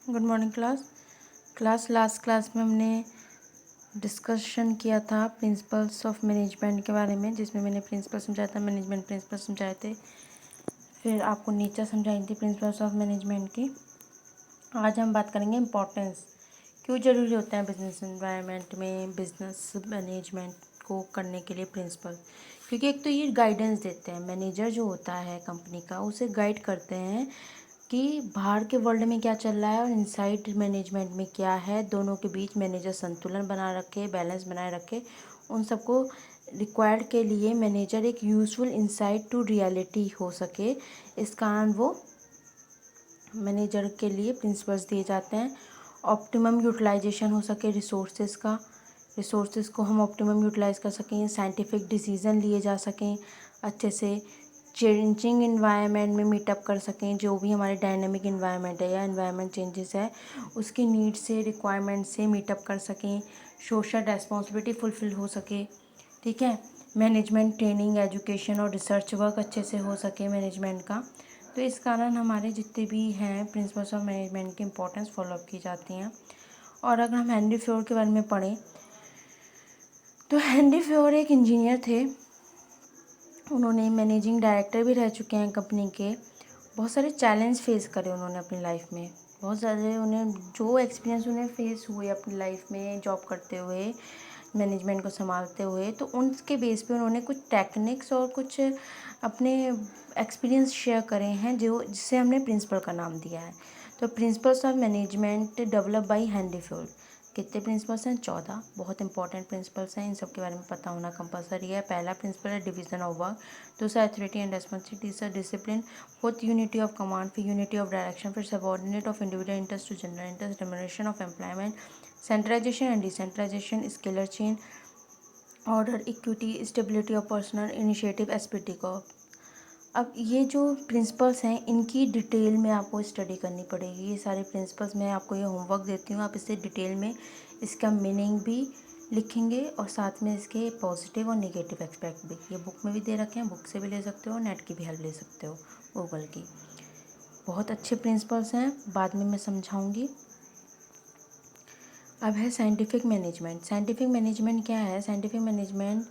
Good morning class last class में हमने discussion किया था प्रिंसिपल्स ऑफ मैनेजमेंट के बारे में, जिसमें मैंने प्रिंसिपल समझाया था, मैनेजमेंट प्रिंसिपल समझाए थे, फिर आपको नेचर समझाई थी प्रिंसिपल्स ऑफ मैनेजमेंट की। आज हम बात करेंगे इम्पोर्टेंस, क्यों ज़रूरी होता है बिजनेस एनवायरनमेंट में बिजनेस मैनेजमेंट को करने के लिए प्रिंसिपल। क्योंकि एक तो ये गाइडेंस देते हैं, मैनेजर जो होता है कंपनी का उसे गाइड करते हैं कि बाहर के वर्ल्ड में क्या चल रहा है और इनसाइड मैनेजमेंट में क्या है, दोनों के बीच मैनेजर संतुलन बना रखे, बैलेंस बनाए रखे। उन सबको रिक्वायर्ड के लिए मैनेजर एक यूजफुल इंसाइट टू रियलिटी हो सके, इस कारण वो मैनेजर के लिए प्रिंसिपल्स दिए जाते हैं। ऑप्टिमम यूटिलाइजेशन हो सके रिसोर्सेज का, रिसोर्सेज को हम ऑप्टिमम यूटिलाइज कर सकें, साइंटिफिक डिसीजन लिए जा सकें अच्छे से, चेंजिंग इन्वायरमेंट में मीटअप कर सकें, जो भी हमारे डायनेमिक इन्वायरमेंट है या इन्वायरमेंट चेंजेस है उसकी नीड से रिक्वायरमेंट से मीटअप कर सकें, सोशल रेस्पॉन्सिबिलिटी फुलफिल हो सके। ठीक है, मैनेजमेंट ट्रेनिंग एजुकेशन और रिसर्च वर्क अच्छे से हो सके मैनेजमेंट का। तो इस कारण हमारे जितने भी हैं प्रिंसिपल्स ऑफ मैनेजमेंट की इंपॉर्टेंस फॉलोअप की जाती हैं। और अगर हम हेनरी फ्योर के बारे में पढ़ें तो हेनरी फ्योर एक इंजीनियर थे, उन्होंने मैनेजिंग डायरेक्टर भी रह चुके हैं कंपनी के। बहुत सारे चैलेंज फेस करे उन्होंने अपनी लाइफ में, बहुत सारे उन्हें जो एक्सपीरियंस उन्हें फेस हुए अपनी लाइफ में जॉब करते हुए, मैनेजमेंट को संभालते हुए, तो उनके बेस पे उन्होंने कुछ टेक्निक्स और कुछ अपने एक्सपीरियंस शेयर करे हैं जो जिससे हमने प्रिंसिपल का नाम दिया है। तो principles of management develop by Henry फ्योर। कितने प्रिंसिपल्स हैं? 14। बहुत इंपॉर्टेंट प्रिंसिपल्स हैं, इन सब के बारे में पता होना कंपलसरी है। पहला प्रिंसिपल है डिवीजन ऑफ वर्क, दूसरा अथॉरिटी एंड रेस्पॉन्सिबिलिटी, तीसरा discipline, fourth unity of command, फिर यूनिटी ऑफ डायरेक्शन, फिर subordinate of individual interest to general interest, remuneration of employment, centralisation and decentralisation, scalar chain, order, equity, stability of personal initiative, esprit को। अब ये जो principles हैं इनकी detail में आपको स्टडी करनी पड़ेगी। ये सारे प्रिंसिपल्स मैं आपको ये होमवर्क देती हूँ, आप इसे डिटेल में इसका मीनिंग भी लिखेंगे और साथ में इसके पॉजिटिव और नेगेटिव एस्पेक्ट भी। ये बुक में भी दे रखे हैं, बुक से भी ले सकते हो, नेट की भी हेल्प ले सकते हो, गूगल की। बहुत अच्छे प्रिंसिपल्स हैं, बाद में मैं समझाऊंगी। अब है साइंटिफिक मैनेजमेंट। साइंटिफिक मैनेजमेंट क्या है? साइंटिफिक मैनेजमेंट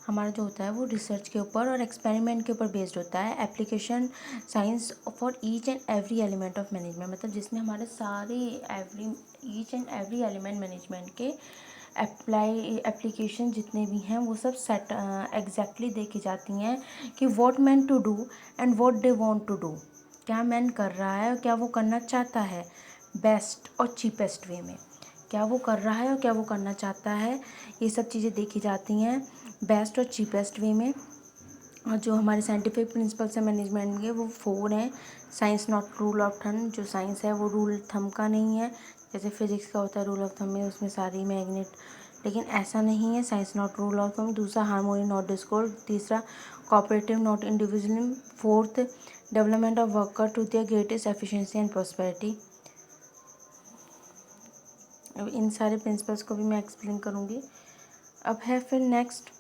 हमारा जो होता है वो रिसर्च के ऊपर और एक्सपेरिमेंट के ऊपर बेस्ड होता है। Application science for each and every element of management, मतलब जिसमें हमारे सारे each and every element management के एप्लीकेशन जितने भी हैं वो सब सेट एग्जैक्टली देखी जाती हैं कि what man to do and what they want to do. क्या मैन कर रहा है और क्या वो करना चाहता है बेस्ट और चीपेस्ट वे में, क्या वो कर रहा है और क्या वो करना चाहता है, ये सब चीज़ें देखी जाती हैं बेस्ट और चीपेस्ट वे में। और जो हमारे साइंटिफिक प्रिंसिपल्स हैं मैनेजमेंट के वो 4 हैं। Science not rule of thumb, जो साइंस है वो रूल थंब का नहीं है, जैसे फिजिक्स का होता है रूल ऑफ थंब में, उसमें सारी मैग्नेट, लेकिन ऐसा नहीं है, science not rule of thumb. दूसरा हार्मोनी नॉट डिस्कॉर्ड, तीसरा cooperative not individualism, fourth development of worker to their greatest efficiency and prosperity. अब इन सारे प्रिंसिपल्स को भी मैं एक्सप्लेन करूँगी। अब है फिर नेक्स्ट,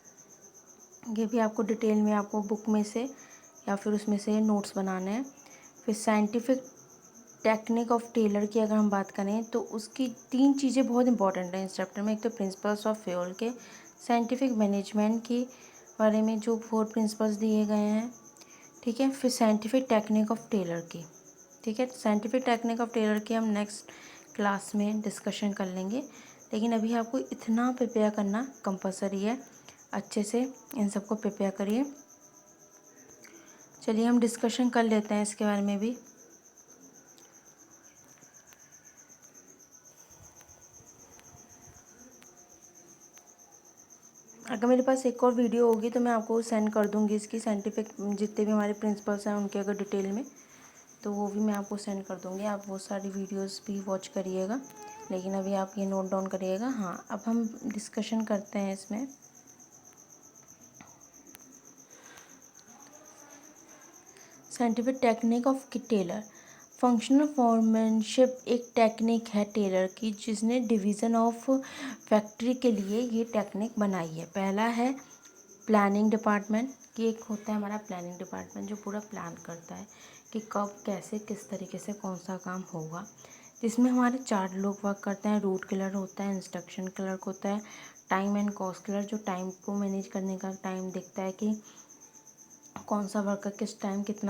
ये भी आपको डिटेल में आपको बुक में से या फिर उसमें से नोट्स बनाने हैं। फिर साइंटिफिक टेक्निक ऑफ टेलर की अगर हम बात करें तो उसकी 3 चीज़ें बहुत इंपॉर्टेंट हैं इस चैप्टर में। एक तो प्रिंसिपल्स ऑफ फ्यूल के, साइंटिफिक मैनेजमेंट के बारे में जो 4 प्रिंसिपल्स दिए गए हैं, ठीक है। फिर साइंटिफिक टेक्निक ऑफ टेलर की, ठीक है। साइंटिफिक टेक्निक ऑफ टेलर की हम नेक्स्ट क्लास में डिस्कशन कर लेंगे, लेकिन अभी आपको इतना प्रिपेयर करना कंपलसरी है। अच्छे से इन सबको प्रिपेयर करिए। चलिए हम डिस्कशन कर लेते हैं इसके बारे में भी। अगर मेरे पास एक और वीडियो होगी तो मैं आपको सेंड कर दूंगी इसकी, साइंटिफिक जितने भी हमारे प्रिंसिपल्स हैं उनके अगर डिटेल में, तो वो भी मैं आपको सेंड कर दूंगी। आप वो सारी वीडियोस भी वॉच करिएगा, लेकिन अभी आप ये नोट डाउन करिएगा। हाँ, अब हम डिस्कशन करते हैं इसमें। Scientific technique of Taylor. Functional foremanship एक टेक्निक है टेलर की, जिसने डिवीज़न ऑफ फैक्ट्री के लिए ये टेक्निक बनाई है। पहला है प्लानिंग डिपार्टमेंट, कि एक होता है हमारा प्लानिंग डिपार्टमेंट जो पूरा प्लान करता है कि कब कैसे किस तरीके से कौन सा काम होगा। जिसमें हमारे 4 लोग वर्क करते हैं। रूट क्लर्क होता है, इंस्ट्रक्शन क्लर्क होता है, टाइम एंड कॉस्ट क्लर्क जो टाइम को मैनेज करने का टाइम देखता है कि कौन सा वर्कर किस टाइम कितना